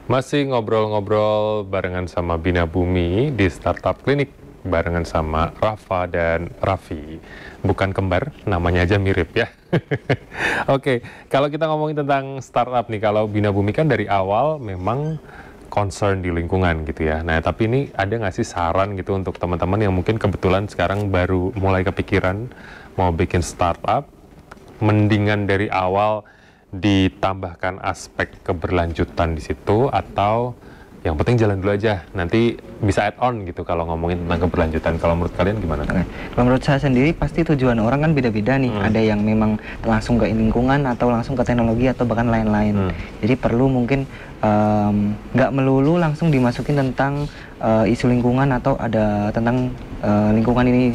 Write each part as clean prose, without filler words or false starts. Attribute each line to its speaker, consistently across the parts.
Speaker 1: Masih ngobrol-ngobrol barengan sama Bina Bumi di Startup Clinic barengan sama Rafa dan Raffi. Bukan kembar, namanya aja mirip ya. Oke, kalau kita ngomongin tentang startup nih, kalau Bina Bumi kan dari awal memang concern di lingkungan gitu ya. Nah, tapi ini ada nggak sih saran gitu untuk teman-teman yang mungkin kebetulan sekarang baru mulai kepikiran mau bikin startup, mendingan dari awal ditambahkan aspek keberlanjutan di situ atau yang penting jalan dulu aja, nanti bisa add on gitu kalau ngomongin tentang keberlanjutan. Kalau menurut kalian gimana?
Speaker 2: Kalau menurut saya sendiri pasti tujuan orang kan beda-beda nih. Ada yang memang langsung ke lingkungan atau langsung ke teknologi atau bahkan lain-lain. Jadi perlu mungkin nggak melulu langsung dimasukin tentang isu lingkungan atau ada tentang lingkungan ini.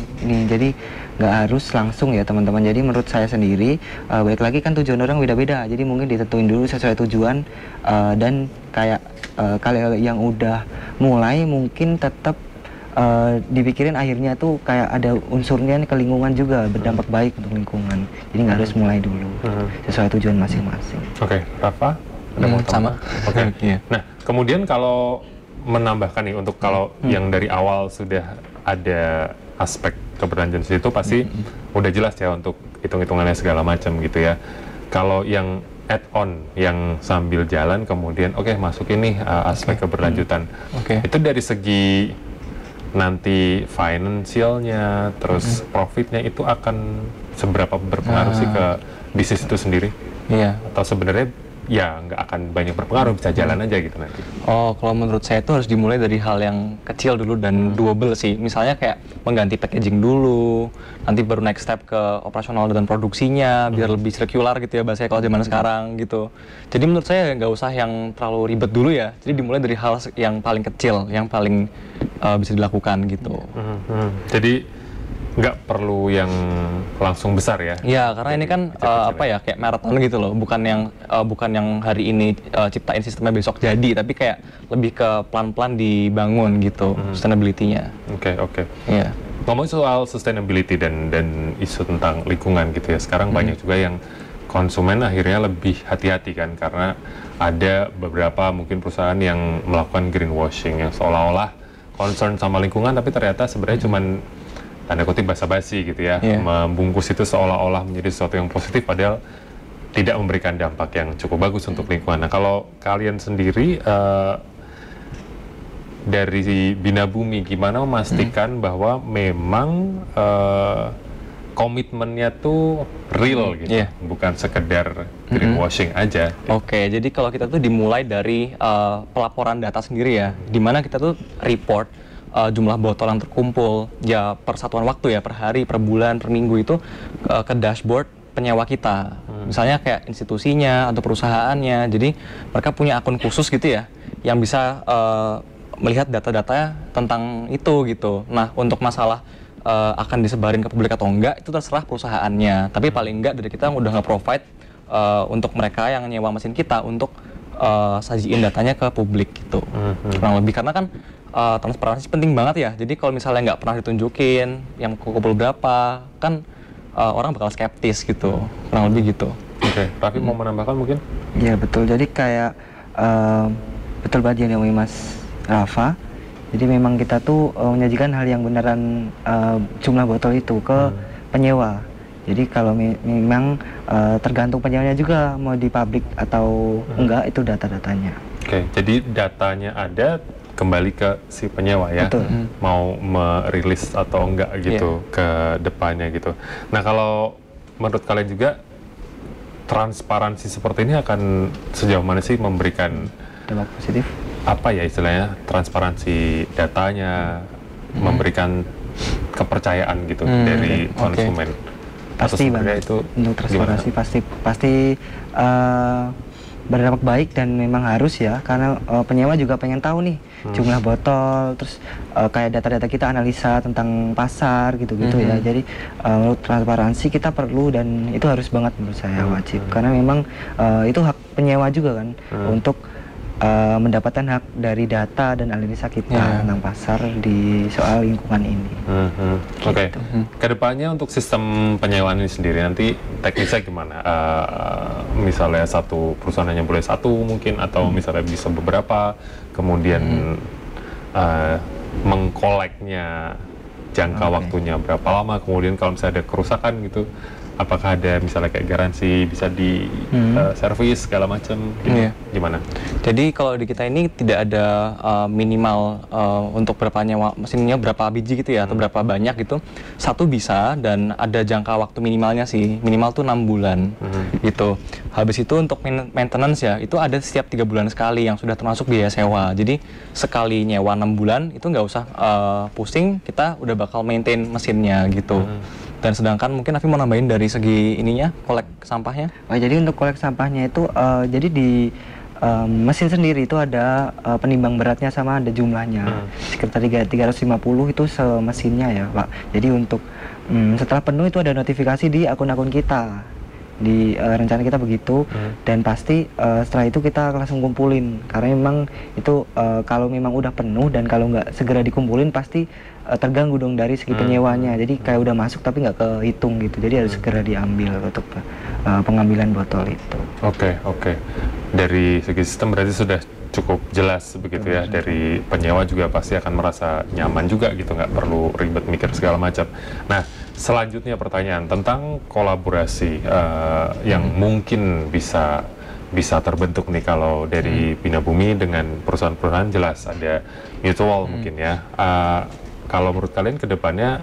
Speaker 2: Jadi nggak harus langsung ya teman-teman. Jadi menurut saya sendiri balik lagi kan tujuan orang beda-beda. Jadi mungkin ditentuin dulu sesuai tujuan dan kayak kalau yang udah mulai mungkin tetap dipikirin akhirnya tuh kayak ada unsurnya nih ke lingkungan juga, berdampak baik untuk lingkungan. Jadi nggak harus mulai dulu sesuai tujuan masing-masing.
Speaker 1: Oke, Rafa? Ada mau
Speaker 3: sama.
Speaker 1: Oke. Nah, kemudian kalau menambahkan nih untuk kalau yang dari awal sudah ada aspek keberlanjutan situ pasti udah jelas ya untuk hitung-hitungannya segala macam gitu ya. Kalau yang add-on yang sambil jalan kemudian masukin nih aspek keberlanjutan. Itu dari segi nanti finansialnya terus profitnya itu akan seberapa berpengaruh sih ke bisnis itu sendiri?
Speaker 3: Iya.
Speaker 1: Atau sebenarnya ya nggak akan banyak berpengaruh, bisa jalan aja gitu nanti?
Speaker 3: Oh, kalau menurut saya itu harus dimulai dari hal yang kecil dulu dan doable sih. Misalnya kayak mengganti packaging dulu, nanti baru next step ke operasional dan produksinya, biar lebih circular gitu ya bahasanya kalau zaman sekarang gitu. Jadi menurut saya nggak usah yang terlalu ribet dulu ya. Jadi dimulai dari hal yang paling kecil, yang paling bisa dilakukan gitu.
Speaker 1: Jadi nggak perlu yang langsung besar ya?
Speaker 3: Iya, karena ini kan kayak maraton gitu loh, bukan yang hari ini ciptain sistemnya besok jadi, tapi kayak lebih ke pelan-pelan dibangun gitu sustainability-nya.
Speaker 1: Oke.
Speaker 3: Iya.
Speaker 1: Ngomongin soal sustainability dan isu tentang lingkungan gitu ya, sekarang banyak juga yang konsumen akhirnya lebih hati-hati kan, karena ada beberapa mungkin perusahaan yang melakukan greenwashing yang seolah-olah concern sama lingkungan, tapi ternyata sebenarnya cuman tanda kutip basa-basi gitu ya, membungkus itu seolah-olah menjadi sesuatu yang positif padahal tidak memberikan dampak yang cukup bagus untuk lingkungan. Nah, kalau kalian sendiri dari Bina Bumi gimana memastikan bahwa memang komitmennya tuh real gitu, bukan sekedar greenwashing aja.
Speaker 3: Oke, jadi kalau kita tuh dimulai dari pelaporan data sendiri ya, dimana kita tuh report jumlah botol yang terkumpul ya per satuan waktu ya, per hari, per bulan, per minggu itu ke dashboard penyewa kita. Misalnya kayak institusinya atau perusahaannya. Jadi mereka punya akun khusus gitu ya yang bisa melihat data-data tentang itu gitu. Nah, untuk masalah akan disebarin ke publik atau enggak itu terserah perusahaannya. Tapi paling enggak dari kita udah nge-provide untuk mereka yang nyewa mesin kita untuk sajiin datanya ke publik gitu. Kurang lebih karena kan transparansi penting banget ya. Jadi kalau misalnya nggak pernah ditunjukin yang kumpul berapa, kan orang bakal skeptis gitu. Kurang lebih gitu.
Speaker 1: Oke, Raffi mau menambahkan mungkin?
Speaker 2: Iya betul. Jadi kayak betul banget yang diomongin Mas Rafa. Jadi memang kita tuh menyajikan hal yang beneran jumlah botol itu ke penyewa. Jadi kalau memang tergantung penyewanya juga mau dipublik atau enggak itu data-datanya.
Speaker 1: Oke, jadi datanya ada kembali ke si penyewa ya, mau merilis atau enggak gitu ke depannya gitu. Nah, kalau menurut kalian juga transparansi seperti ini akan sejauh mana sih memberikan
Speaker 2: dampak positif?
Speaker 1: Apa ya istilahnya, transparansi datanya, memberikan kepercayaan gitu dari konsumen?
Speaker 2: Pasti banget itu untuk transparansi pasti berdampak baik dan memang harus ya, karena penyewa juga pengen tahu nih jumlah botol, terus kayak data-data kita analisa tentang pasar gitu-gitu ya. Jadi menurut transparansi kita perlu dan itu harus banget menurut saya, wajib, karena memang itu hak penyewa juga kan untuk mendapatkan hak dari data dan analisa kita tentang pasar di soal lingkungan ini.
Speaker 1: Oke. Kedepannya untuk sistem penyewaan ini sendiri nanti teknisnya gimana? Misalnya satu perusahaan hanya boleh satu mungkin, atau misalnya bisa beberapa, kemudian mengkoleknya jangka waktunya berapa lama, kemudian kalau misalnya ada kerusakan gitu, apakah ada misalnya kayak garansi bisa di servis segala macam gitu, gimana?
Speaker 3: Jadi kalau di kita ini tidak ada minimal untuk berapa nyewa mesinnya, berapa biji gitu ya, atau berapa banyak gitu. Satu bisa, dan ada jangka waktu minimalnya sih, minimal tuh 6 bulan gitu. Habis itu untuk maintenance ya, itu ada setiap 3 bulan sekali yang sudah termasuk biaya sewa. Jadi sekali nyewa 6 bulan itu nggak usah pusing, kita udah bakal maintain mesinnya gitu. Dan sedangkan mungkin Afi mau nambahin dari segi ininya, kolek sampahnya?
Speaker 2: Jadi untuk kolek sampahnya itu, jadi di mesin sendiri itu ada penimbang beratnya sama ada jumlahnya. Sekitar 350 itu semesinnya ya Pak. Jadi untuk setelah penuh itu ada notifikasi di akun-akun kita. Di rencana kita begitu, dan pasti setelah itu kita langsung kumpulin, karena memang itu kalau memang udah penuh dan kalau nggak segera dikumpulin pasti terganggu dong dari segi penyewanya. Jadi kayak udah masuk tapi nggak kehitung gitu, jadi harus segera diambil untuk pengambilan botol itu.
Speaker 1: Oke. Dari segi sistem berarti sudah cukup jelas begitu ya. Dari penyewa juga pasti akan merasa nyaman juga gitu, nggak perlu ribet mikir segala macam. Nah, selanjutnya pertanyaan tentang kolaborasi yang mungkin bisa terbentuk nih kalau dari Bina Bumi dengan perusahaan-perusahaan. Jelas ada mutual mungkin ya. Kalau menurut kalian ke depannya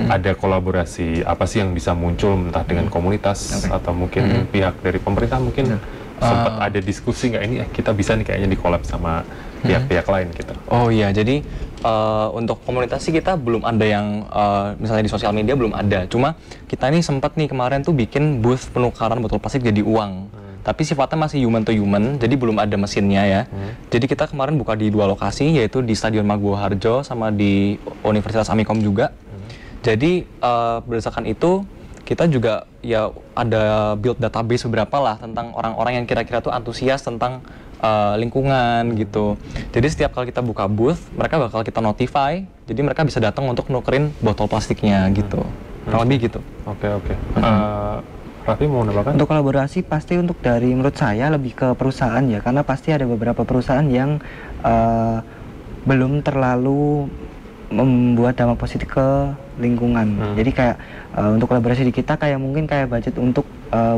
Speaker 1: ada kolaborasi apa sih yang bisa muncul, entah dengan komunitas atau mungkin pihak dari pemerintah mungkin sempat ada diskusi nggak, ini kita bisa nih kayaknya dikolab sama pihak-pihak lain gitu.
Speaker 3: Oh iya, jadi untuk komunitas sih kita belum ada yang misalnya di sosial media belum ada. Cuma kita ini sempat nih kemarin tuh bikin booth penukaran botol plastik jadi uang. Tapi sifatnya masih human to human, jadi belum ada mesinnya ya. Jadi kita kemarin buka di 2 lokasi, yaitu di Stadion Maguwo Harjo sama di Universitas Amikom juga. Jadi berdasarkan itu kita juga ya ada build database beberapa lah tentang orang-orang yang kira-kira tuh antusias tentang lingkungan gitu. Jadi setiap kali kita buka booth, mereka bakal kita notify, jadi mereka bisa datang untuk nukerin botol plastiknya gitu. Kurang lebih gitu.
Speaker 1: Oke. Raffi mau nambahkan?
Speaker 2: Untuk kolaborasi pasti untuk dari menurut saya lebih ke perusahaan ya, karena pasti ada beberapa perusahaan yang belum terlalu membuat dampak positif ke lingkungan. Jadi kayak untuk kolaborasi di kita kayak mungkin kayak budget untuk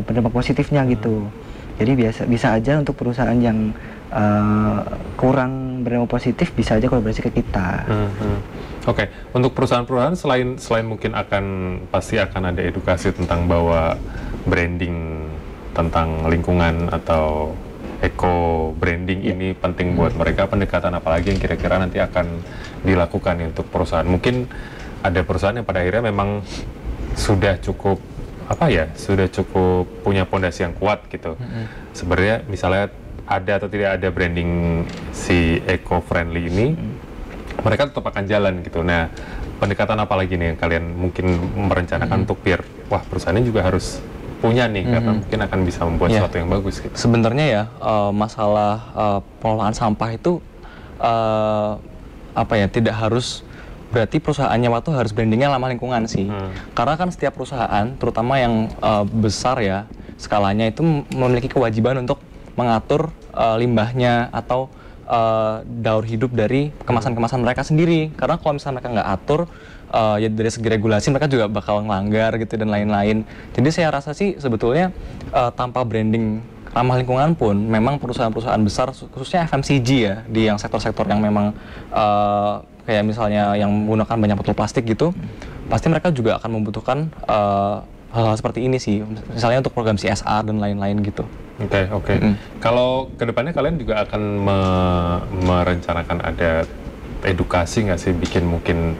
Speaker 2: berdampak positifnya gitu. Jadi bisa aja untuk perusahaan yang kurang berdampak positif bisa aja kolaborasi ke kita.
Speaker 1: Oke. Untuk perusahaan-perusahaan selain mungkin pasti akan ada edukasi tentang bahwa branding tentang lingkungan atau eco branding ini penting buat mereka, pendekatan apalagi yang kira-kira nanti akan dilakukan untuk perusahaan? Mungkin ada perusahaan yang pada akhirnya memang sudah cukup punya fondasi yang kuat gitu. Sebenarnya misalnya ada atau tidak ada branding si eco friendly ini, mereka tetap akan jalan gitu. Nah, pendekatan apa lagi nih yang kalian mungkin merencanakan untuk biar perusahaan ini juga harus punya nih, karena mungkin akan bisa membuat sesuatu yang bagus gitu.
Speaker 3: Sebenarnya ya masalah pengelolaan sampah itu tidak harus berarti perusahaannya waktu harus brandingnya ramah lingkungan sih. Karena kan setiap perusahaan, terutama yang besar ya skalanya, itu memiliki kewajiban untuk mengatur limbahnya atau daur hidup dari kemasan-kemasan mereka sendiri. Karena kalau misalnya mereka nggak atur, ya dari segi regulasi mereka juga bakal ngelanggar gitu dan lain-lain. Jadi saya rasa sih sebetulnya tanpa branding ramah lingkungan pun memang perusahaan-perusahaan besar, khususnya FMCG ya, di yang sektor-sektor yang memang kayak misalnya yang menggunakan banyak botol plastik gitu, pasti mereka juga akan membutuhkan hal-hal seperti ini sih, misalnya untuk program CSR dan lain-lain gitu.
Speaker 1: Oke. Kalau kedepannya kalian juga akan merencanakan ada edukasi nggak sih, bikin mungkin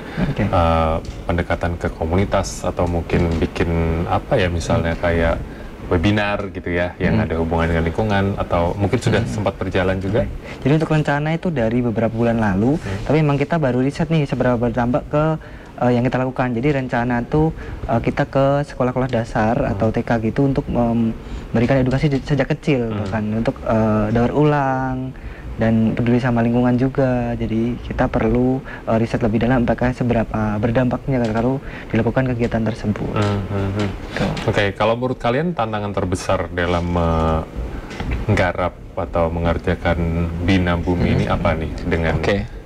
Speaker 1: pendekatan ke komunitas atau mungkin bikin misalnya kayak webinar gitu ya, yang ada hubungan dengan lingkungan, atau mungkin sudah sempat berjalan juga?
Speaker 2: Jadi untuk rencana itu dari beberapa bulan lalu, tapi memang kita baru riset nih seberapa berdampak ke yang kita lakukan. Jadi rencana tuh kita ke sekolah-sekolah dasar atau TK gitu untuk memberikan edukasi sejak kecil, bahkan untuk daur ulang, dan peduli sama lingkungan juga. Jadi kita perlu riset lebih dalam apakah seberapa berdampaknya kalau dilakukan kegiatan tersebut.
Speaker 1: Oke, kalau menurut kalian tantangan terbesar dalam menggarap atau mengerjakan Bina Bumi ini apa nih? Dengan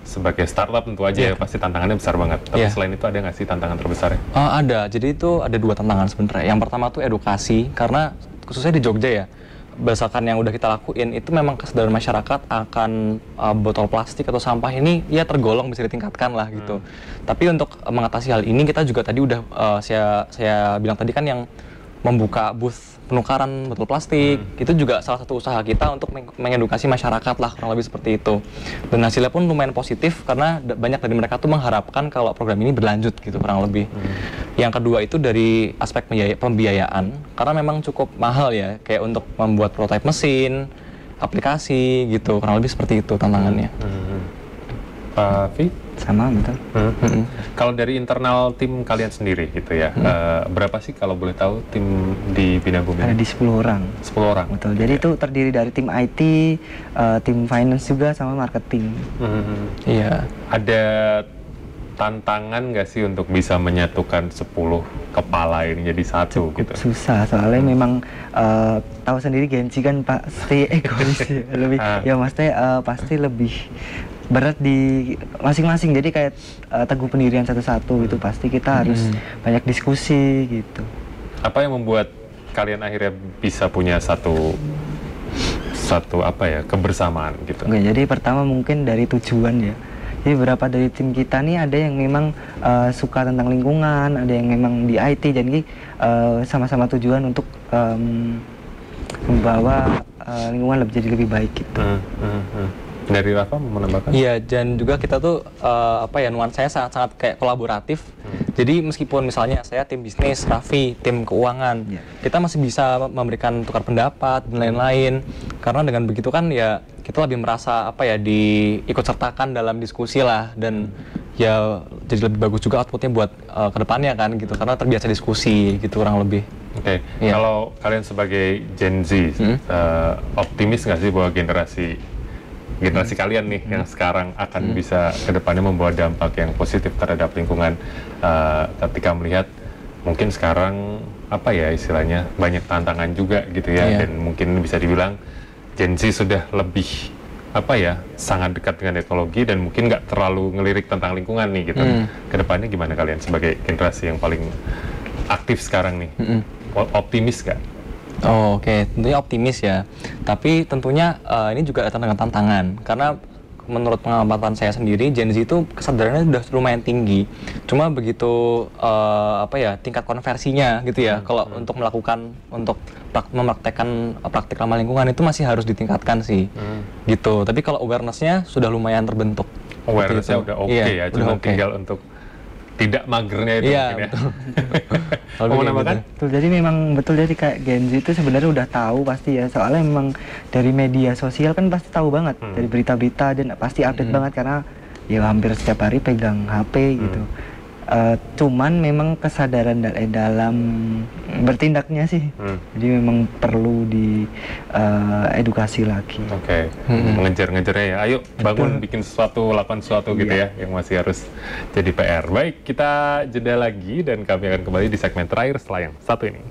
Speaker 1: sebagai startup tentu aja ya pasti tantangannya besar banget. Tapi selain itu ada nggak sih tantangan terbesarnya?
Speaker 3: Ada. Jadi itu ada 2 tantangan sebenarnya. Yang pertama tuh edukasi, karena khususnya di Jogja ya, berdasarkan yang udah kita lakuin itu memang kesadaran masyarakat akan botol plastik atau sampah ini ya tergolong bisa ditingkatkan lah gitu. Tapi untuk mengatasi hal ini kita juga tadi udah saya bilang tadi kan yang membuka booth penukaran botol plastik, itu juga salah satu usaha kita untuk mengedukasi masyarakat lah, kurang lebih seperti itu. Dan hasilnya pun lumayan positif karena banyak dari mereka tuh mengharapkan kalau program ini berlanjut gitu kurang lebih. Yang kedua itu dari aspek pembiayaan, karena memang cukup mahal ya, kayak untuk membuat prototipe mesin, aplikasi gitu, kurang lebih seperti itu tantangannya.
Speaker 1: Pak Vi?
Speaker 2: Sama, betul.
Speaker 1: Kalau dari internal tim kalian sendiri gitu ya, berapa sih kalau boleh tahu tim di Bina Bumi?
Speaker 2: Ada di 10 orang.
Speaker 1: 10 orang?
Speaker 2: Betul, jadi itu terdiri dari tim IT, tim finance juga, sama marketing.
Speaker 3: Iya.
Speaker 1: Ada tantangan nggak sih untuk bisa menyatukan 10 kepala ini jadi satu?
Speaker 2: Cukup
Speaker 1: gitu?
Speaker 2: Susah, soalnya memang tahu sendiri Genji kan pasti egois ya, lebih ya maksudnya pasti lebih berat di masing-masing, jadi kayak teguh pendirian satu-satu gitu, pasti kita harus banyak diskusi gitu.
Speaker 1: Apa yang membuat kalian akhirnya bisa punya satu apa ya, kebersamaan gitu?
Speaker 2: Oke, jadi pertama mungkin dari tujuan ya. Jadi beberapa dari tim kita nih ada yang memang suka tentang lingkungan, ada yang memang di IT, jadi sama-sama tujuan untuk membawa lingkungan jadi lebih baik gitu.
Speaker 1: Dari Rafa mau menambahkan?
Speaker 3: Iya, dan juga kita tuh nuansanya sangat-sangat kayak kolaboratif. Jadi meskipun misalnya saya tim bisnis, Raffi tim keuangan, kita masih bisa memberikan tukar pendapat dan lain-lain. Karena dengan begitu kan ya kita lebih merasa diikut sertakan dalam diskusi lah, dan ya jadi lebih bagus juga outputnya buat kedepannya kan gitu, karena terbiasa diskusi gitu kurang lebih.
Speaker 1: Oke, kalau kalian sebagai Gen Z, optimis nggak sih bahwa generasi kalian nih yang sekarang akan bisa kedepannya membawa dampak yang positif terhadap lingkungan, ketika melihat mungkin sekarang istilahnya banyak tantangan juga gitu ya, dan mungkin bisa dibilang Gen Z sudah lebih sangat dekat dengan ekologi dan mungkin nggak terlalu ngelirik tentang lingkungan nih gitu. Kedepannya gimana kalian sebagai generasi yang paling aktif sekarang nih? Optimis nggak?
Speaker 3: Oh, oke. Tentunya optimis ya. Tapi tentunya ini juga datang dengan tantangan. Karena menurut pengamatan saya sendiri, Gen Z itu kesadarannya sudah lumayan tinggi. Cuma begitu tingkat konversinya gitu ya. Kalau untuk mempraktekkan praktik ramah lingkungan itu masih harus ditingkatkan sih. Gitu. Tapi kalau awareness-nya sudah lumayan terbentuk.
Speaker 1: Awareness-nya udah oke ya. Cuma tinggal untuk tidak magernya itu mungkin ya. Mau menambahkan?
Speaker 2: Betul, jadi memang betul, jadi kayak Gen Z itu sebenarnya udah tahu pasti ya, soalnya memang dari media sosial kan pasti tahu banget, dari berita-berita, dan pasti update banget karena ya hampir setiap hari pegang HP gitu. Cuman memang kesadaran dalam bertindaknya sih, jadi memang perlu di edukasi lagi.
Speaker 1: Oke, mengejar-ngejarnya ya. Ayo bangun, bikin sesuatu, lakukan sesuatu gitu ya, yang masih harus jadi PR. Baik, kita jeda lagi dan kami akan kembali di segmen terakhir setelah yang satu ini.